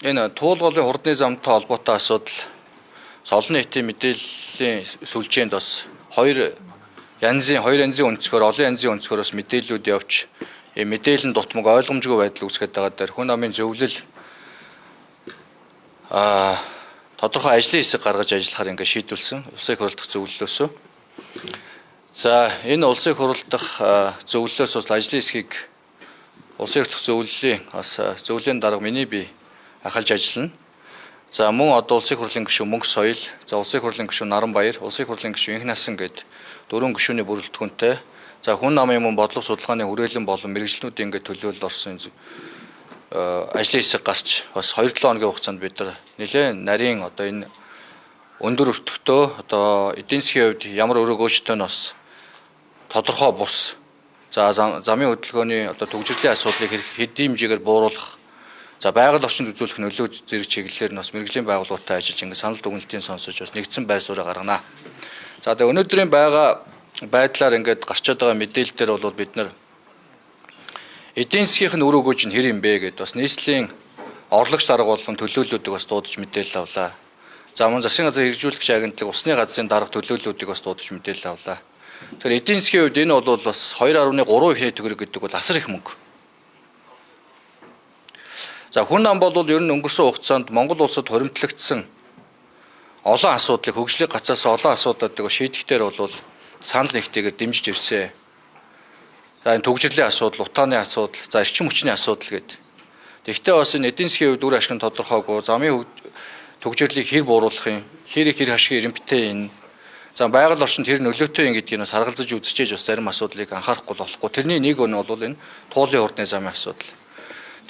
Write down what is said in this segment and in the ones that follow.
Энэ туулгын хурдны замтай холбоотой асуудал олон нийтийн мэдээллийн сүлжээнд бас хоёр янзын өнцгөр олон янзын өнцгөрөөс мэдээллүүд явж мэдээллийн дутмаг ойлгомжгүй байдал үүсгэж байгаа дээр хүн амын зөвлөл тодорхой ажлын хэсэг гаргаж ажиллахаар ингээд шийдвэрлсэн улсын их хурлдах зөвлөлөөсөө. За энэ улсын их хурлдах зөвлөлөөс бас ажлын хэсгийг улсын их хурлдах зөвлөлийн бас зөвлөлийн дарга миний бие ахалж ажиллана. За мөн одоо улсын их хурлын гишүүн Мөнх Соёл, за улсын их хурлын гишүүн Наранбаяр, улсын их хурлын гишүүн Инх Насан гээд 4 гишүүний бүрэлдэхүүнтэй за хүн намын мөн бодлого судалгааны хүрээлэн болон мэргэжлүүдийн ингээд төлөөлөл орсон ажлын хэсэг гарч бас 2-7 хоногийн хугацаанд бид нар нэлээд нарийн одоо энэ өндөр өртөгтөө одоо эдийн засгийн хувьд ямар өрөө гөөчтэй нь бас тодорхой бус. За замын хөдөлгөөний одоо төвжирлийн асуудлыг хэдийн хэмжээгээр бууруулах. За байгаль орчинд үзүүлэх нөлөө зэрэг чиглэлээр нь бас мэргэжлийн байгууллагатай ажиллаж ингээд санал дүгнэлтийн сонсож бас нэгдсэн байр суурь гаргана. За тэгээ өнөөдрийн байгаа байдлаар ингээд гарчаад байгаа мэдээлэл дээр бол бид нар эдийн засгийн өрөө гүйж нь хэр юм бэ гэдээ бас нийслэлийн орлогч дарга болон төлөөллүүдийг бас дуудаж мэдээлэл авлаа. За мөн засгийн газрын хэрэгжүүлэгч агентлаг усны газрын дарга төлөөллүүдийг бас дуудаж мэдээлэл авлаа. Тэгэхээр эдийн засгийн хувьд энэ бол бас 2.3 ихний төгрөг гэдэг бол асар их мөнгө. За хүн ам бол ер нь өнгөрсөн хугацаанд Монгол улсад хуримтлагдсан олон асуудлыг хөгжлийг гацаас олон асуудлуудыг шийдэхдээ бол санал нэгтэйгээр дэмжиж ирсэн. За энэ төгжрлийн асуудал, утааны асуудал, за эрчим хүчний асуудал гэдэг. Тэгвэл бас энэ эдийн засгийн хувьд үр ашиг нь тодорхойгүй, замын төгжрлийг хэр бууруулах юм, хэр хашиг ирэмттэй энэ. За байгаль орчинд хэр нөлөөтэй юм гэдгийг бас харгалзаж үзчихэж бас зарим асуудлыг анхаарахгүй болохгүй. Тэрний нэг нь бол энэ туулын хурдны замын асуудал.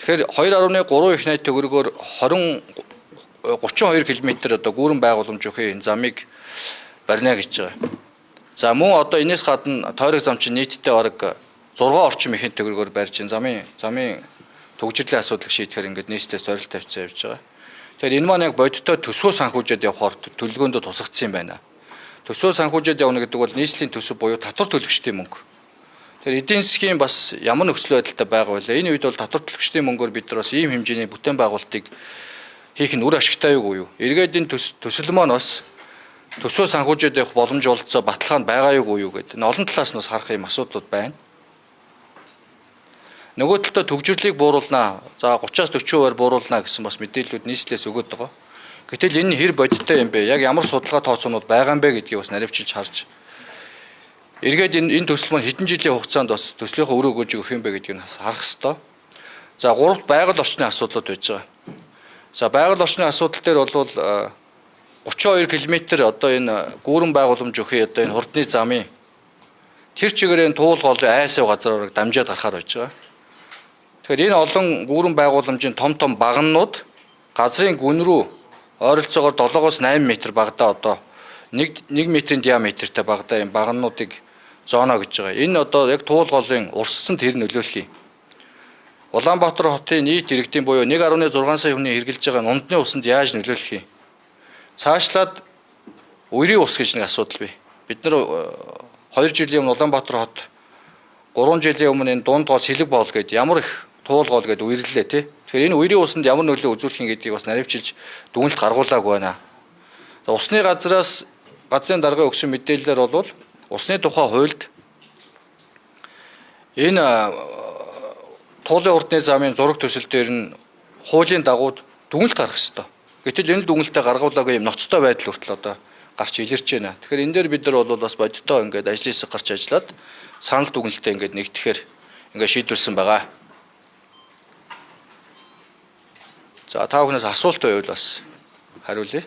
Тэгэхээр 2.3 их найт төгрөгөөр 32 км одоо гүүрэн байгууламжийн энэ замыг барина гэж байгаа. За мөн одоо энэс гадна тойрог зам чинь нийтдээ бараг 6 орчим ихэнх төгрөгөөр барьж замын төгжрлийн асуудлыг шийдэхээр ингээд нийслэлээс зорилт тавьсан явж байгаа. Тэгэхээр энэ маань яг бодиттой төсвөө санхүүжээд явахаар төлөвлөгөөндөө тусгацсан юм байна. Төсвөө санхүүжээд явна гэдэг бол нийслэлийн төсөв буюу татвар төлөгчдийн мөнгө. Тэгэхээр эдийн засгийн бас ямар нөхцөл байдалтай байгаа вэ? Энэ үед бол татвар төлөгчдийн мөнгөөр бид нар бас ийм хэмжээний бүтээн байгуулалтыг хийх нь үр ашигтай юу? Эргээд энэ төсөл маань бас төсвөө санхүүжээд явах боломж олцоо баталгаанд байгаа юу гэдэг. Энэ олон талаас нь бас харах юм асуудлууд байна. Нөгөө талдаа төгжрлийг бууруулнаа. За 30-аас 40% бууруулнаа гэсэн бас мэдээллүүд нийслэлээс өгöd байгаа. Гэтэл энэ хэр бодиттой юм бэ? Яг ямар судалгаа тооцоонууд байгаа юм бэ гэдгийг бас наривчилж харж. Эргээд энэ төсөл маань хэдэн жилийн хугацаанд бас төслийнхөө өрөө гүйж өгөх юм бэ гэдгийг харах ёстой. За гуравт байгаль орчны асуудлууд байж байгаа. За байгаль орчны асуудал дээр бол 32 км одоо энэ гүүрэн байгууламж өгөх одоо энэ хурдны замын тэр чигээрээ туулгын айсав газраар дамжаад гарахаар байж байгаа. Тэгэхээр энэ олон гүүрэн байгууламжийн том багнууд газрын гүн рүү ойролцоогоор 7-8 м багадаа одоо 1 м-ийн диаметртэй багадаа юм багнуудыг зооно гэж байгаа. Энэ одоо яг туулгын урссанд тэр нөлөөлөх юм. Улаанбаатар хотын нийт иргэдийн буюу 1.6 сая хүний хэрглэж байгаа унтны усанд яаж нөлөөлөх юм? Цаашлаад үерийн ус гэж нэг асуудал бий. Бид нар 2 жилийн өмнө Улаанбаатар хот 3 жилийн өмнө энэ дунд гоо сэлэг боол гэдэг ямар их туулгоол гэдэг үерлээ тий. Тэгэхээр энэ үерийн усанд ямар нөлөө үзүүлэх юм гэдгийг бас наривчилж дүгнэлт гаргуулаагүй байна. Усны газрын дарга өгсөн мэдээлэлээр бол усны тухай хуульд энэ туулын хурдны замын зураг төсөл дээр нь хуулийн дагуу дүгнэлт гаргах ёстой. Гэтэл энэ дүгнэлтээ гаргуулаагүй юм ноцтой байдал хүртэл одоо гарч илэрч байна. Тэгэхээр энэ дээр бид нар бол бас бодиттой ингээд ажлын хэсэг гарч ажиллаад санал дүгнэлтээ ингээд нэгтгэхээр ингээд шийдвэрсэн байгаа. За та бүхнээс асуулт байвал бас хариулъя.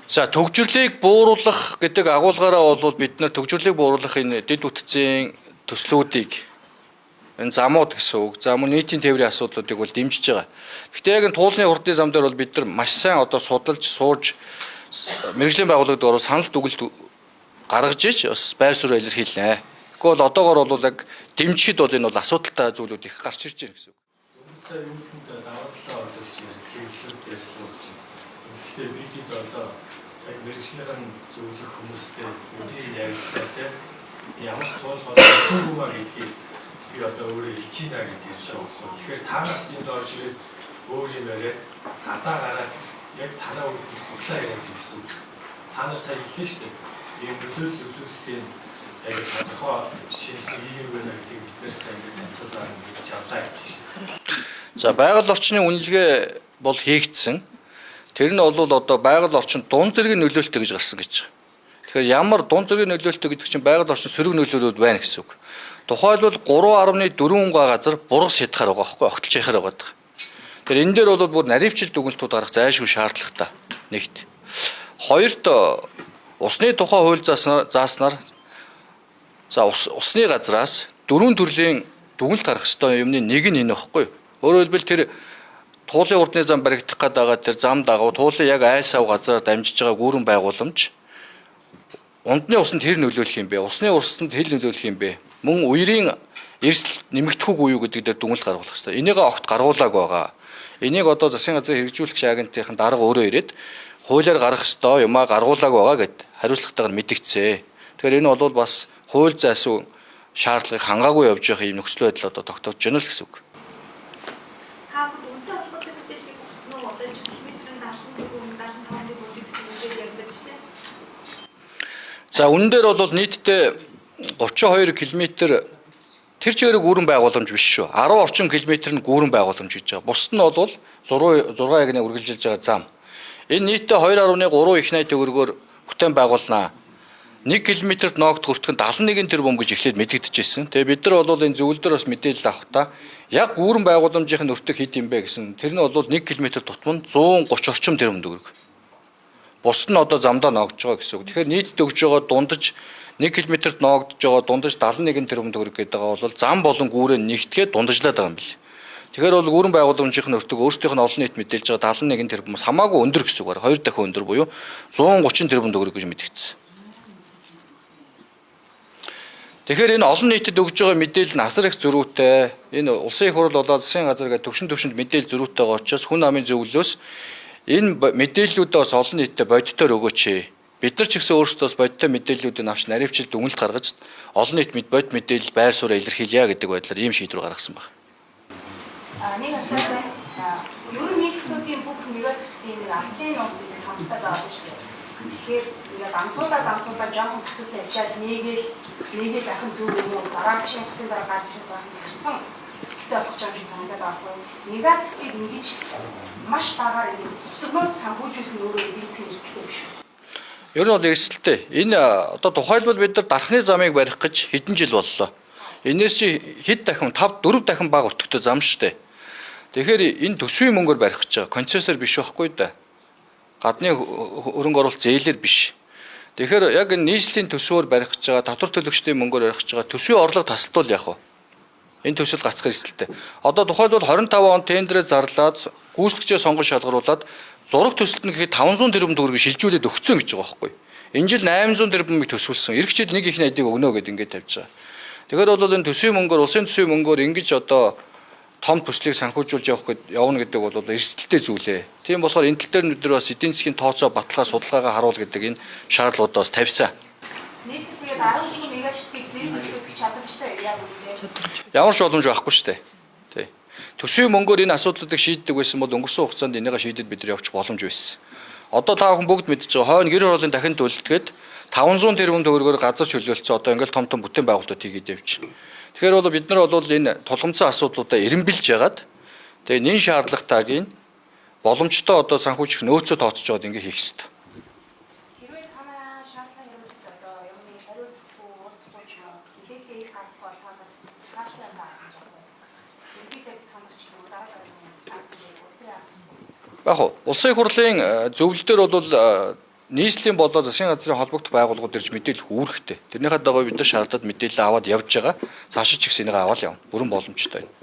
За төгжрлийг бууруулах гэдэг агуулгаараа бол бид нар төгжрлийг бууруулах энэ дэд үтцийн төслүүдийг энэ замууд гэсэн үг. За мөн нийтийн тээврийн асуудлуудыг бол дэмжиж байгаа. Гэхдээ яг энэ туулны хурдны зам дээр бол бид нар маш сайн одоо судалж сууж мэргэжлийн байгууллагад ороо санал дүгнэлт гаргаж иж бас байр суурь илэрхийлнэ. Гэхдээ бол одоогоор бол яг дэмжихэд бол энэ бол асуудалтай зүйлүүд их гарч ирж байна гэсэн үг. Сая юунд даваа талаа орлогч хэрэглүүд ярьсан үг чинь. Гэхдээ бид одоо яг мэргэжлийн зөвлөх хүмүүстэй үдийн ярилцаа тийм ямар ч тул болоогүй гэдгийг би одоо өөрөө хэлж байна гэж ярьж байгаа байхгүй. Тэгэхээр та нарт энд орж ирээд өөр юм яриад гадаа гараад яг танаа үгийг худлаа яриад гэсэн үг. Та нар сая хэллээ шүү дээ. Ийм нөлөөлөл үзүүлэхийн яг тодорхой шинжлэх хийх юм байна гэдгийг биднээс сайн ингэж танилцуулаад гэж авлаа гэж байна. За байгаль орчны үнэлгээ бол хийгдсэн. Тэр нь бол одоо байгаль орчин дунд зэргийн нөлөөлтөй гэж гарсан гэж байгаа. Тэгэхээр ямар дунд зэргийн нөлөөлтөй гэдэг чинь байгаль орчин сөрөг нөлөөлөлд байна гэсэн үг. Тухайлбал 3.4 газар бургас шидахаар байгаа байхгүй огтлж яхаар байгаа. Тэгэхээр энэ дээр бол бүр наривчил дүгнэлтүүд гарах зайлшгүй шаардлагатай. Нэгт. Хоёрт усны тухай хууль зааснаар за усны газраас 4 төрлийн дүгнэлт гарах ёстой юмны нэг нь энэ байхгүй. Өөрөөр хэлбэл тэр туулын урдны зам баригдах гээд байгаа тэр зам дагуу туулын яг айсав газараар дамжиж байгаа гүүрэн байгууламж ундны усанд хэр нөлөөлөх юм бэ? Усны урсанд хэр нөлөөлөх юм бэ? Мөн үерийн эрсдэл нэмэгдэхгүй юу гэдэг дээр дүгнэлт гаргуулах хэрэгтэй. Энийг огт гаргуулааг байгаа. Энийг одоо засгийн газрын хэрэгжүүлэгч агентийн дарга өөрөө ирээд хуулиар гаргах ёстой юмаа гаргуулааг байгаа гэд хариуцлагатайгаар мэдгдсэн. Тэгэхээр энэ бол бас хууль зайсуу шаардлагыг хангаагүй явж байгаа юм нөхцөл байдал одоо тогтоож байна л гэсэн үг. За үнэн дээр бол нийтдээ 32 км тэр чигээр гүүрэн байгууламж биш шүү. 10 орчим километр нь гүүрэн байгууламж гэж байгаа. Бусд нь бол 6 ягны үргэлжилж байгаа зам. Энэ нийтдээ 2.3 их найт төгрөгөөр бүтээн байгуулнаа. 1 км-т ноогд хүртэх нь 71 тэрбум гэж эхлээд мэдэгдэжсэн. Тэгээ бид нар бол энэ зөвлөлдөр бас мэдээлэл авахдаа яг гүүрэн байгууламжийн өртөг хэд юм бэ гэсэн. Тэр нь бол 1 км тутам нь 130 орчим тэрбум төгрөг. Бусд нь одоо замдаа ноогдож байгаа гэсэн үг. Тэгэхээр нийт өгж байгаа дундаж 1 км-т ноогдож байгаа дундаж 71 тэрбум төгрөг гэдэг байгаа бол зам болон гүүрээ нэгтгээд дундажлаад байгаа юм бил. Тэгэхээр бол гүүрэн байгууламжийн өртөг өөрсдийнх нь олон нийт мэдээлж байгаа 71 тэрбумаас хамаагүй өндөр гэсэн үг. 2 дахин өндөр буюу 130 тэрбум төгрөг гэж мэдэгдсэн. Тэгэхээр энэ олон нийтэд өгж байгаа мэдээлэл нь асар их зөрүүтэй. Энэ улсын их хурл болоод засгийн газар гэдэг төвшөнд мэдээлэл зөрүүтэй байгаа учраас хүн амын зөвлөлөөс энэ мэдээллүүдээ бас олон нийтэд бодитоор өгөөч. Бид нар ч гэсэн өөрсдөө бодиттой мэдээллүүдийг авч наривчил дүгнэлт гаргаж олон нийт бодит мэдээлэл байр сууриа илэрхийлье гэдэг байдлаар ийм шийдвэр гаргасан байна. Нэг асуулт байна. Ер нь нийслэлүүдийн бүх мегаtöслийн нэг амтны нууц гэдэг хамтдаа байгаа шүү дээ. Тэгэхээр ингээд дамсуулаад жоохон төсөлтэй авчаад нэгээл ахын зүг юм уу дараагийн хотын дараа гарч ирэх байх зарцсан төсөлтэй болох ч юм санагдаад байгаа юм. Мегаtöсийг ингэж маш багаар ингэж төсөлнүүд санхүүжүүлэх нь өөрөө эдийн засгийн эрсдэлтэй биш үү? Ер нь бол эрсдэлтэй. Энэ одоо тухайлбал бид нар дархны замыг барих гэж хэдэн жил боллоо. Энээс чи хэд дахин 4 дахин бага өртөгтэй зам штэ. Тэгэхээр энэ төсвийн мөнгөөр барих гэж байгаа. Концессор биш байхгүй да. Гадны хөрөнгө оруулалт зээлэр биш. Тэгэхээр яг энэ нийслэлийн төсвөөр барих гэж байгаа, татвар төлөгчдийн мөнгөөр барих гэж байгаа төсвийн орлого тасалдвал яах вэ? Энэ төсөл гацх эрсдэлтэй. Одоо тухайлбал 25 он тендерээ зарлаад гүйцэтгэгчээ сонгон шалгаруулад зураг төсөлт нь гэхэд 500 тэрбум төгрөг шилжүүлээд өгсөн гэж байгаа байхгүй. Энэ жил 800 тэрбумыг төсвөлсөн. Эх жил нэг их найдыг өгнө гэдээ ингэж тавьж байгаа. Тэгэхээр бол энэ төсвийн мөнгөөр, улсын төсвийн мөнгөөр ингэж одоо том төслийг санхүүжүүлж явна гэдэг бол эрсдэлтэй зүйлээ. Тийм болохоор энэ тал дээр бид нар бас эдийн засгийн тооцоо баталгаа судалгаагаа харуул гэдэг энэ шаардлагуудаа бас тавьсан. Нийслэлд 14 мегаtöсийг зэрэг төлөвлөх чадамжтай яг үнэ. Ямар ч боломж байхгүй шүү дээ. Тий. Төсвийн мөнгөөр энэ асуудлуудыг шийддэг байсан бол өнгөрсөн хугацаанд энийгээ шийдэд бид нар явууч боломж байсан. Одоо та бүхэн бүгд мэдж байгаа. Хойно гэр хорооллын дахин төлөлтгээд 500 тэрбум төгрөгөөр газар чөлөөлсөн одоо ингээл том бүтээн байгуулалтууд хийгээд явж. Тэгэхээр бол бид нар бол энэ тулгымцсан асуудлуудаа эренбилж ягаад тэгээ нэн шаардлагатайг боломжтой одоо санхүүжих нөөцөө тооцож яваад ингээ хийх хэрэгтэй. Хэрвээ танай шаардлага хэрэгжиж одоо юмны хариултгүй уулзахгүй ч юм уу хэлээхээ их гарах бол та цаашлаа гаргаж байгаа. Иргизээд хамгач юм дараа Яг улсын хурлын зөвлөлдөр бол нийслэлийн болоо засгийн газрын холбогдох байгууллагууд ирж мэдээлэл үүрэгтэй. Тэрнийхээ дагуу бид нар шаардаад мэдээлэл аваад явж байгаа. Цаашид ч гэсэн энийг аваад явна. Бүрэн боломжтой.